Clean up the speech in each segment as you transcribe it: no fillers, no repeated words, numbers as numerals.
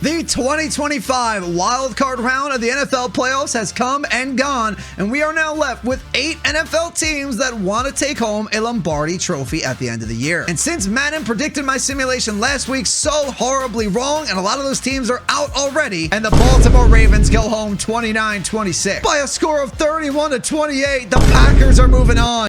The 2025 wildcard round of the NFL playoffs has come and gone, and we are now left with 8 NFL teams that want to take home a Lombardi trophy at the end of the year. And since Madden predicted my simulation last week so horribly wrong, and a lot of those teams are out already, and the Baltimore Ravens go home 29-26. By a score of 31-28, the Packers are moving on.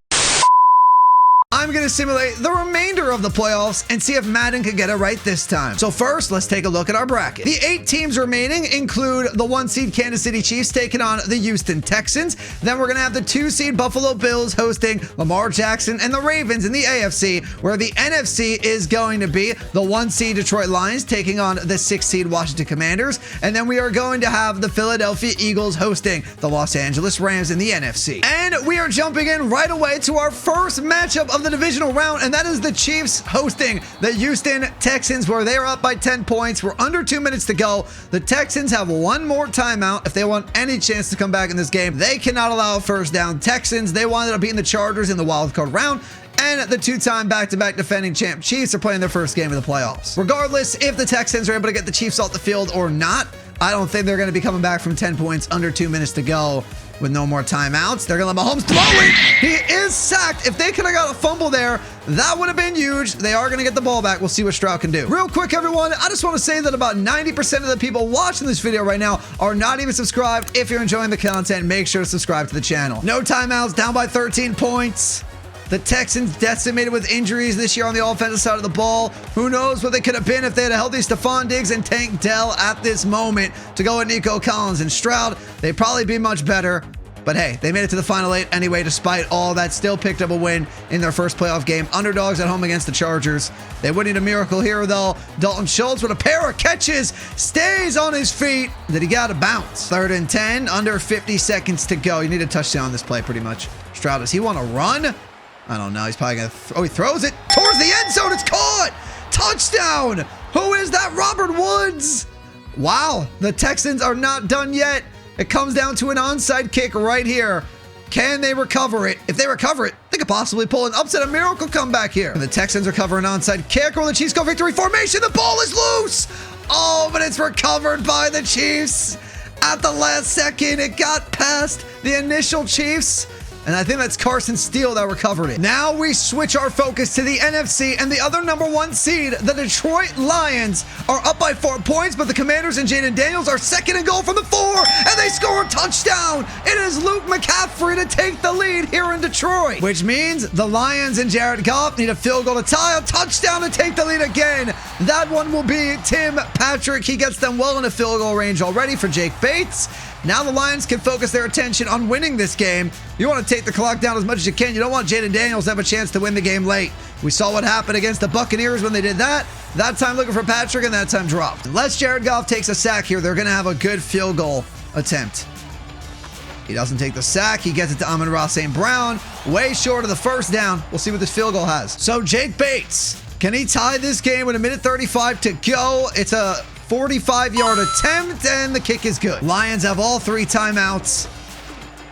I'm going to simulate the remainder of the playoffs and see if Madden can get it right this time. So first, let's take a look at our bracket. The 8 teams remaining include the 1 seed Kansas City Chiefs taking on the Houston Texans. Then we're going to have the 2 seed Buffalo Bills hosting Lamar Jackson and the Ravens in the AFC, where the NFC is going to be the 1 seed Detroit Lions taking on the 6 seed Washington Commanders. And then we are going to have the Philadelphia Eagles hosting the Los Angeles Rams in the NFC. And we are jumping in right away to our first matchup of the divisional round, and that is the Chiefs hosting the Houston Texans, where they are up by 10 points. We're under 2 minutes to go. The Texans have 1 more timeout if they want any chance to come back in this game. They cannot allow a first down. Texans, they wanted to beat the Chargers in the wild card round, and the 2-time back-to-back defending champ Chiefs are playing their first game of the playoffs. Regardless if the Texans are able to get the Chiefs off the field or not, I don't think they're going to be coming back from 10 points under 2 minutes to go with no more timeouts. They're going to let Mahomes throw it. He is sacked. If they could have got a fumble there, that would have been huge. They are going to get the ball back. We'll see what Stroud can do. Real quick, everyone, I just want to say that about 90% of the people watching this video right now are not even subscribed. If you're enjoying the content, make sure to subscribe to the channel. No timeouts, down by 13 points. The Texans decimated with injuries this year on the offensive side of the ball. Who knows what they could have been if they had a healthy Stephon Diggs and Tank Dell at this moment to go with Nico Collins and Stroud. They'd probably be much better. But hey, they made it to the final 8 anyway, despite all that. Still picked up a win in their first playoff game. Underdogs at home against the Chargers. They would need a miracle here, though. Dalton Schultz with a pair of catches, stays on his feet. Did he get out of bounds? 3rd and 10, under 50 seconds to go. You need a touchdown on this play, pretty much. Stroud, does he want to run? I don't know. He's probably going to he throws it towards the end zone. It's caught. Touchdown. Who is that? Robert Woods. Wow. The Texans are not done yet. It comes down to an onside kick right here. Can they recover it? If they recover it, they could possibly pull an upset, a miracle comeback here. And the Texans recover an onside kick, or the Chiefs go victory formation. The ball is loose. Oh, but it's recovered by the Chiefs. At the last second, it got past the initial Chiefs. And I think that's Carson Steele that recovered it. Now we switch our focus to the NFC, and the other number 1 seed, the Detroit Lions, are up by 4 points, but the Commanders and Jaden Daniels are 2nd and goal from the 4, and they score a touchdown. It is Luke McCaffrey to take the lead here in Detroit, which means the Lions and Jared Goff need a field goal to tie, a touchdown to take the lead again. That one will be Tim Patrick. He gets them well into field goal range already for Jake Bates. Now the Lions can focus their attention on winning this game. You want to take the clock down as much as you can. You don't want Jaden Daniels to have a chance to win the game late. We saw what happened against the Buccaneers when they did that. That time looking for Patrick, and that time dropped. Unless Jared Goff takes a sack here, they're going to have a good field goal attempt. He doesn't take the sack. He gets it to Amon-Ra St. Brown. Way short of the first down. We'll see what this field goal has. So Jake Bates, can he tie this game with 1:35 to go? It's a 45-yard attempt, and the kick is good. Lions have all 3 timeouts.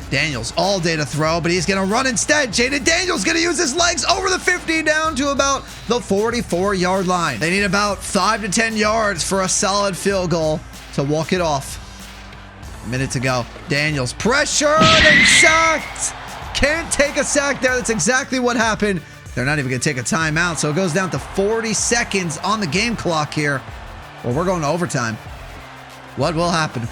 Daniels all day to throw, but he's going to run instead. Jaden Daniels going to use his legs over the 50 down to about the 44-yard line. They need about 5 to 10 yards for a solid field goal to walk it off. A minute to go. Daniels pressured and sacked. Can't take a sack there. That's exactly what happened. They're not even going to take a timeout, so it goes down to 40 seconds on the game clock here. Well, we're going to overtime. What will happen?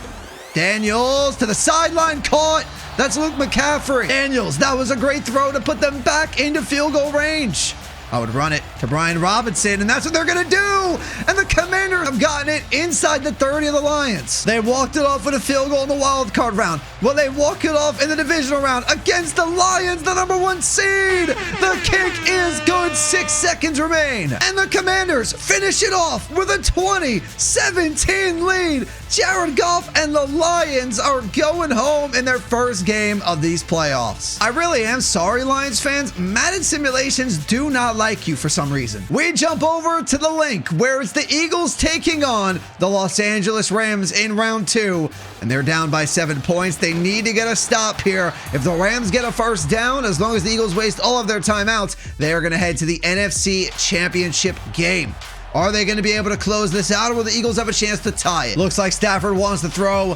Daniels to the sideline, caught. That's Luke McCaffrey. Daniels, that was a great throw to put them back into field goal range. I would run it to Brian Robinson, and that's what they're going to do. And the Commanders have gotten it inside the 30 of the Lions. They walked it off with a field goal in the wild card round. Well, they walk it off in the divisional round against the Lions, the number 1 seed. The kick is good. 6 seconds remain. And the Commanders finish it off with a 20-17 lead. Jared Goff and the Lions are going home in their first game of these playoffs. I really am sorry, Lions fans. Madden simulations do not like you for some reason. We jump over to the link where it's the Eagles taking on the Los Angeles Rams in round 2, and they're down by 7 points. They need to get a stop here. If the Rams get a first down, as long as the Eagles waste all of their timeouts, they are going to head to the NFC Championship game. Are they going to be able to close this out, or will the Eagles have a chance to tie it? Looks like Stafford wants to throw.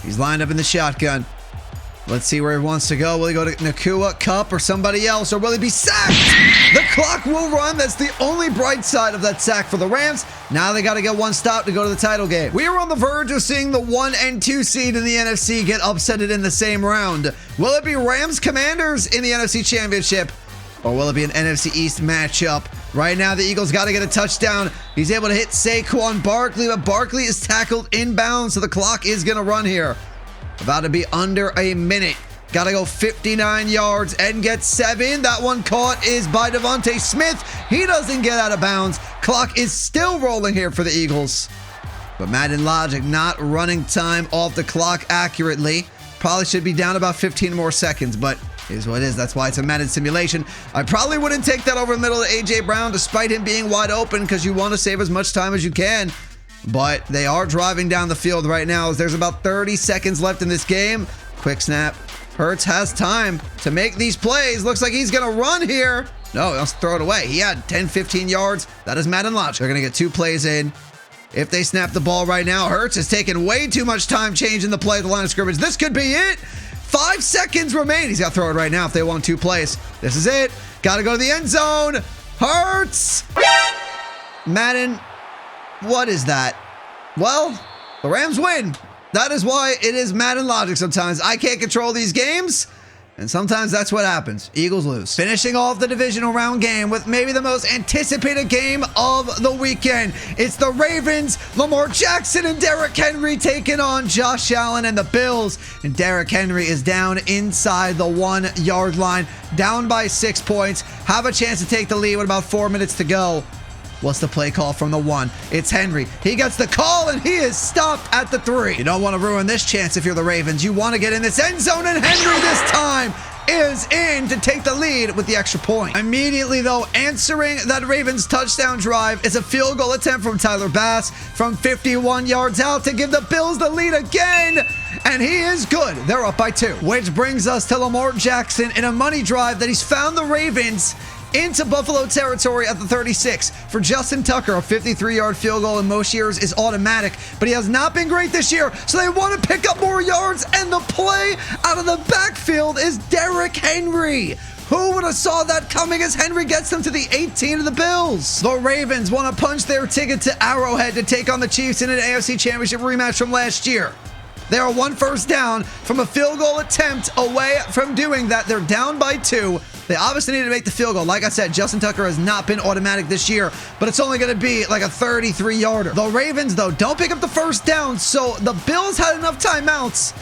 He's lined up in the shotgun. Let's see where he wants to go. Will he go to Nakua, Cup, or somebody else, or will he be sacked? The clock will run. That's the only bright side of that sack for the Rams. Now they got to get one stop to go to the title game. We are on the verge of seeing the 1 and 2 seed in the NFC get upsetted in the same round. Will it be Rams Commanders in the NFC Championship, or will it be an NFC East matchup? Right now, the Eagles got to get a touchdown. He's able to hit Saquon Barkley, but Barkley is tackled inbounds, so the clock is going to run here. About to be under a minute. Got to go 59 yards and get 7. That one caught is by Devontae Smith. He doesn't get out of bounds. Clock is still rolling here for the Eagles. But Madden logic not running time off the clock accurately. Probably should be down about 15 more seconds, but it is what it is. That's why it's a Madden simulation. I probably wouldn't take that over the middle of A.J. Brown despite him being wide open, because you want to save as much time as you can. But they are driving down the field right now as there's about 30 seconds left in this game. Quick snap. Hurts has time to make these plays. Looks like he's going to run here. No, he wants to throw it away. He had 10, 15 yards. That is Madden logic. They're going to get 2 plays in. If they snap the ball right now, Hurts is taking way too much time changing the play at the line of scrimmage. This could be it. 5 seconds remain. He's got to throw it right now if they want 2 plays. This is it. Got to go to the end zone. Hurts. Madden. What is that? Well, the Rams win. That is why it is Madden logic sometimes. I can't control these games, and sometimes that's what happens. Eagles lose. Finishing off the divisional round game with maybe the most anticipated game of the weekend. It's the Ravens, Lamar Jackson, and Derrick Henry taking on Josh Allen and the Bills. And Derrick Henry is down inside the 1-yard line, down by 6 points. Have a chance to take the lead with about 4 minutes to go. What's the play call from the 1? It's Henry. He gets the call, and he is stopped at the 3. You don't want to ruin this chance if you're the Ravens. You want to get in this end zone, and Henry this time is in to take the lead with the extra point. Immediately, though, answering that Ravens touchdown drive is a field goal attempt from Tyler Bass from 51 yards out to give the Bills the lead again. And he is good. They're up by 2. Which brings us to Lamar Jackson in a money drive that he's found the Ravens into Buffalo territory at the 36. For Justin Tucker, a 53-yard field goal in most years is automatic, but he has not been great this year, so they want to pick up more yards, and the play out of the backfield is Derrick Henry. Who would have saw that coming as Henry gets them to the 18 of the Bills? The Ravens want to punch their ticket to Arrowhead to take on the Chiefs in an AFC Championship rematch from last year. They are 1 first down from a field goal attempt away from doing that. They're down by 2. They obviously need to make the field goal. Like I said, Justin Tucker has not been automatic this year, but it's only going to be like a 33-yarder. The Ravens, though, don't pick up the first down, so the Bills had enough timeouts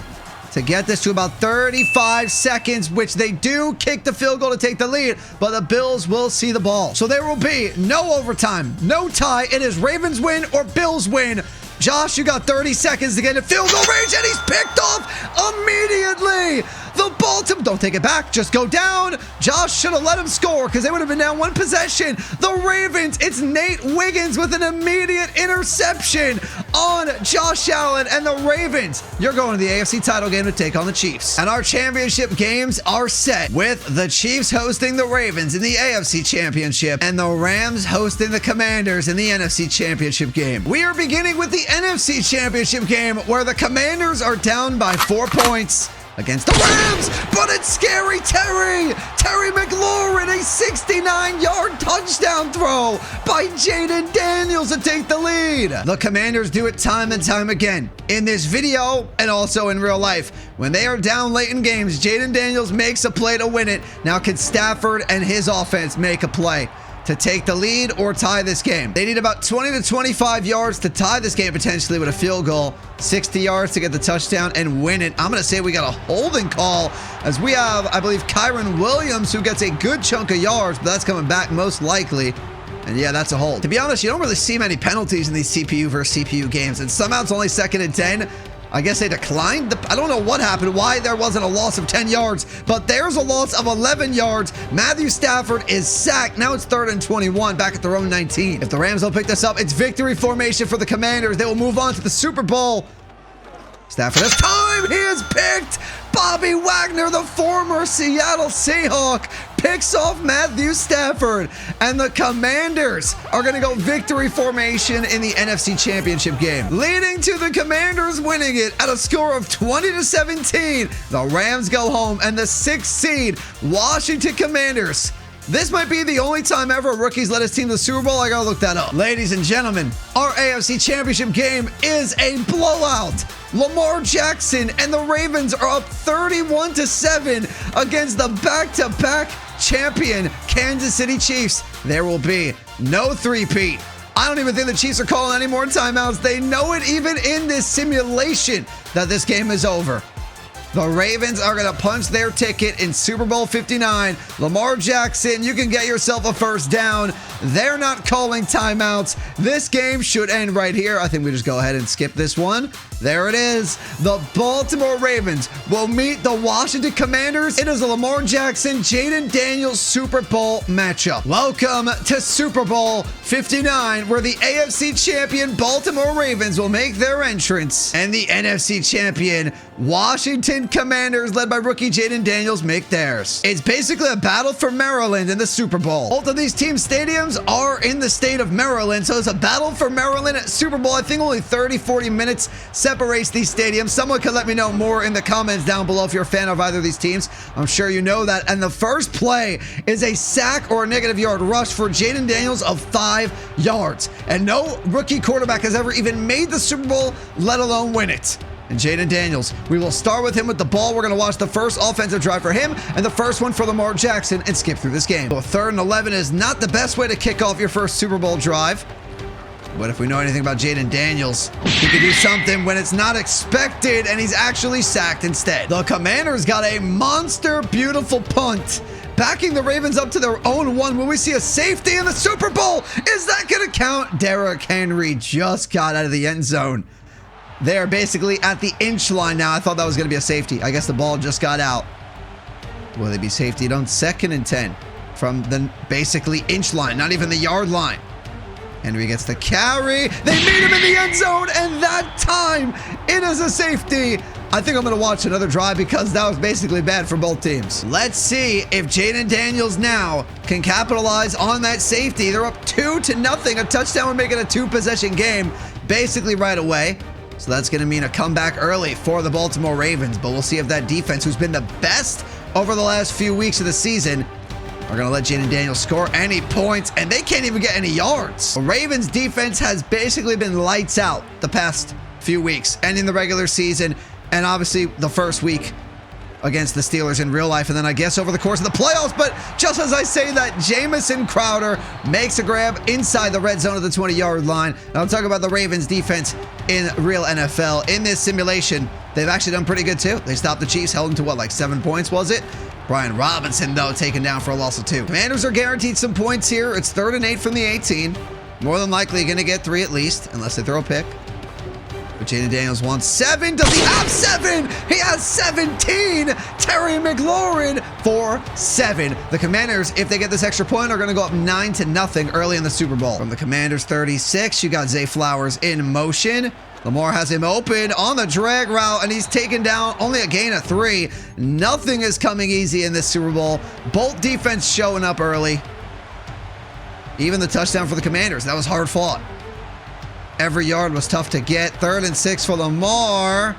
to get this to about 35 seconds, which they do kick the field goal to take the lead, but the Bills will see the ball. So there will be no overtime, no tie. It is Ravens win or Bills win. Josh, you got 30 seconds to get in field goal range, and he's picked off immediately. The Baltimore, don't take it back, just go down. Josh should have let him score because they would have been down 1 possession. The Ravens, it's Nate Wiggins with an immediate interception on Josh Allen, and the Ravens, you're going to the AFC title game to take on the Chiefs. And our championship games are set with the Chiefs hosting the Ravens in the AFC Championship and the Rams hosting the Commanders in the NFC Championship game. We are beginning with the NFC Championship game where the Commanders are down by 4 points against the Rams, but it's Scary Terry McLaurin, a 69-yard touchdown throw by Jaden Daniels to take the lead. The Commanders do it time and time again in this video and also in real life. When they are down late in games, Jaden Daniels makes a play to win it. Now can Stafford and his offense make a play to take the lead or tie this game? They need about 20 to 25 yards to tie this game potentially with a field goal, 60 yards to get the touchdown and win it. I'm going to say we got a holding call as we have, I believe, Kyron Williams, who gets a good chunk of yards, but that's coming back most likely. And yeah, that's a hold. To be honest, you don't really see many penalties in these CPU versus CPU games, and somehow it's only 2nd and 10. I guess they declined. I don't know what happened, why there wasn't a loss of 10 yards, but there's a loss of 11 yards. Matthew Stafford is sacked. Now it's 3rd and 21, back at their own 19. If the Rams don't pick this up, it's victory formation for the Commanders. They will move on to the Super Bowl. Stafford has time. He is picked. Bobby Wagner, the former Seattle Seahawk, picks off Matthew Stafford, and the Commanders are going to go victory formation in the NFC Championship game, leading to the Commanders winning it at a score of 20-17. The Rams go home, and the 6th seed Washington Commanders. This might be the only time ever a rookie's led his team to the Super Bowl. I gotta look that up. Ladies and gentlemen, our AFC Championship game is a blowout. Lamar Jackson and the Ravens are up 31-7 against the back-to-back champion Kansas City Chiefs. There will be no three-peat. I don't even think the Chiefs are calling any more timeouts. They know it even in this simulation that this game is over. The Ravens are going to punch their ticket in Super Bowl 59. Lamar Jackson, you can get yourself a first down. They're not calling timeouts. This game should end right here. I think we just go ahead and skip this one. There it is. The Baltimore Ravens will meet the Washington Commanders. It is a Lamar Jackson, Jaden Daniels Super Bowl matchup. Welcome to Super Bowl 59, where the AFC champion Baltimore Ravens will make their entrance, and the NFC champion Washington Commanders, led by rookie Jaden Daniels, make theirs. It's basically a battle for Maryland in the Super Bowl. Both of these team stadiums are in the state of Maryland, so it's a battle for Maryland at Super Bowl. I think only 30-40 minutes separates these stadiums. Someone can let me know more in the comments down below if you're a fan of either of these teams. I'm sure you know that. And the first play is a sack or a negative yard rush for Jaden Daniels of 5 yards. And no rookie quarterback has ever even made the Super Bowl, let alone win it. And Jaden Daniels, we will start with him with the ball. We're going to watch the first offensive drive for him and the first one for Lamar Jackson and skip through this game. So 3rd and 11 is not the best way to kick off your first Super Bowl drive. But if we know anything about Jaden Daniels, he can do something when it's not expected, and he's actually sacked instead. The Commanders got a monster, beautiful punt, backing the Ravens up to their own 1. Will we see a safety in the Super Bowl? Is that going to count? Derrick Henry just got out of the end zone. They're basically at the inch line now. I thought that was going to be a safety. I guess the ball just got out. Will they be safetied on 2nd and 10 from the basically inch line, not even the yard line? Henry gets the carry. They meet him in the end zone, and that time it is a safety. I think I'm going to watch another drive because that was basically bad for both teams. Let's see if Jaden Daniels now can capitalize on that safety. They're up 2-0. A touchdown would make it a 2-possession game basically right away. So that's going to mean a comeback early for the Baltimore Ravens. But we'll see if that defense, who's been the best over the last few weeks of the season, are going to let Jaden Daniels score any points, and they can't even get any yards. The Ravens defense has basically been lights out the past few weeks and in the regular season, and obviously the first week against the Steelers in real life, and then I guess over the course of the playoffs. But just as I say that, Jamison Crowder makes a grab inside the red zone of the 20-yard line. Now I'm talking about the Ravens defense in real NFL. In this simulation, they've actually done pretty good too. They stopped the Chiefs, held them to what, like 7 points, was it? Brian Robinson, though, taken down for a loss of 2. Commanders are guaranteed some points here. It's 3rd and 8 from the 18. More than likely going to get 3 at least, unless they throw a pick. But Jaden Daniels wants 7. Does he have 7? He has 17. Terry McLaurin for 7. The Commanders, if they get this extra point, are going to go up 9-0 early in the Super Bowl. From the Commanders 36, you got Zay Flowers in motion. Lamar has him open on the drag route, and he's taken down, only a gain of 3. Nothing is coming easy in this Super Bowl. Both defense showing up early. Even the touchdown for the Commanders, that was hard fought. Every yard was tough to get. 3rd and 6 for Lamar.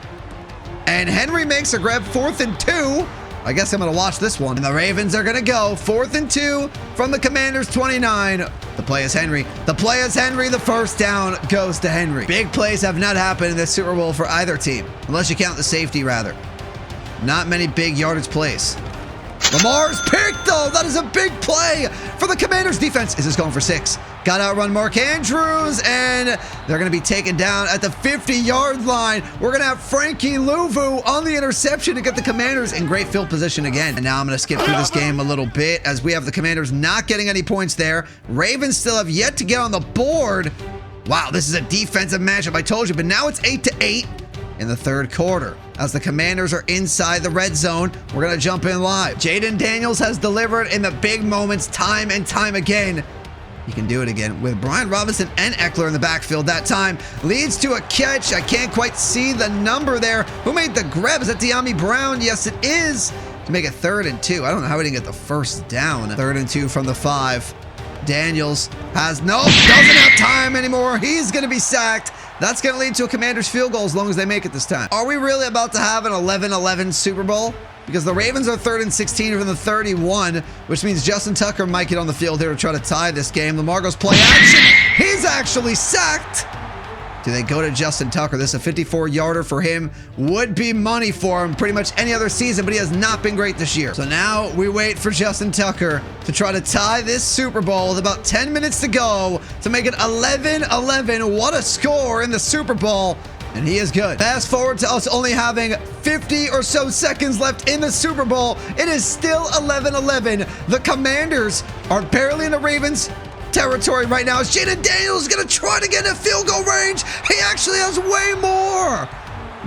And Henry makes a grab, 4th and 2. I guess I'm going to watch this one. And the Ravens are going to go 4th and 2 from the Commanders 29. The play is Henry. The play is Henry. The first down goes to Henry. Big plays have not happened in this Super Bowl for either team, unless you count the safety, rather. Not many big yardage plays. Lamar's picked, though. That is a big play for the Commanders defense. Is this going for 6? Got to outrun Mark Andrews, and they're going to be taken down at the 50-yard line. We're going to have Frankie Louvu on the interception to get the Commanders in great field position again. And now I'm going to skip through this game a little bit as we have the Commanders not getting any points there. Ravens still have yet to get on the board. Wow, this is a defensive matchup, I told you, but now it's 8-8 in the 3rd quarter. As the Commanders are inside the red zone, we're going to jump in live. Jaden Daniels has delivered in the big moments time and time again. He can do it again with Brian Robinson and Eckler in the backfield. That time leads to a catch. I can't quite see the number there. Who made the grab? Is that De'Ami Brown? Yes, it is. to make it 3rd and 2. I don't know how he didn't get the first down. 3rd and 2 from the 5. Daniels doesn't have time anymore. He's going to be sacked. That's going to lead to a Commanders field goal as long as they make it this time. Are we really about to have an 11-11 Super Bowl? Because the Ravens are 3rd and 16 from the 31, which means Justin Tucker might get on the field here to try to tie this game. Lamar goes play action. He's actually sacked. Do they go to Justin Tucker? This is a 54-yarder for him. Would be money for him pretty much any other season, but he has not been great this year. So now we wait for Justin Tucker to try to tie this Super Bowl with about 10 minutes to go to make it 11-11. What a score in the Super Bowl. And he is good. Fast forward to us only having 50 or so seconds left in the Super Bowl. It is still 11-11. The Commanders are barely in the Ravens territory right now. As Jaden Daniels is going to try to get in field goal range. He actually has way more.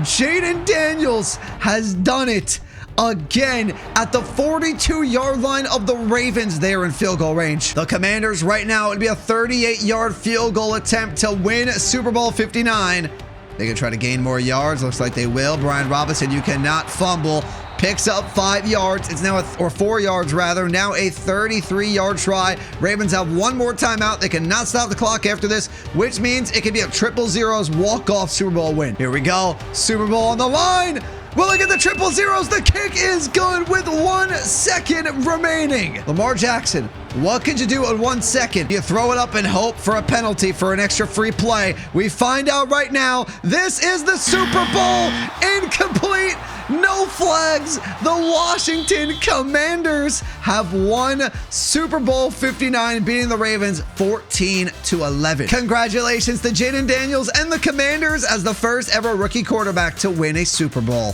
Jaden Daniels has done it again at the 42-yard line of the Ravens. They are in field goal range. The Commanders right now, it'd be a 38-yard field goal attempt to win Super Bowl 59. They can try to gain more yards. Looks like they will. Brian Robinson, you cannot fumble. Picks up 5 yards. It's now or 4 yards rather. Now a 33-yard try. Ravens have one more timeout. They cannot stop the clock after this, which means it could be a 000's walk-off Super Bowl win. Here we go. Super Bowl on the line. Will they get the 000's? The kick is good with 1 second remaining. Lamar Jackson, what could you do in 1 second? You throw it up and hope for a penalty for an extra free play. We find out right now. This is the Super Bowl. Incomplete. No flags. The Washington Commanders have won Super Bowl 59, beating the Ravens 14-11. Congratulations to Jaden Daniels and the Commanders as the first ever rookie quarterback to win a Super Bowl.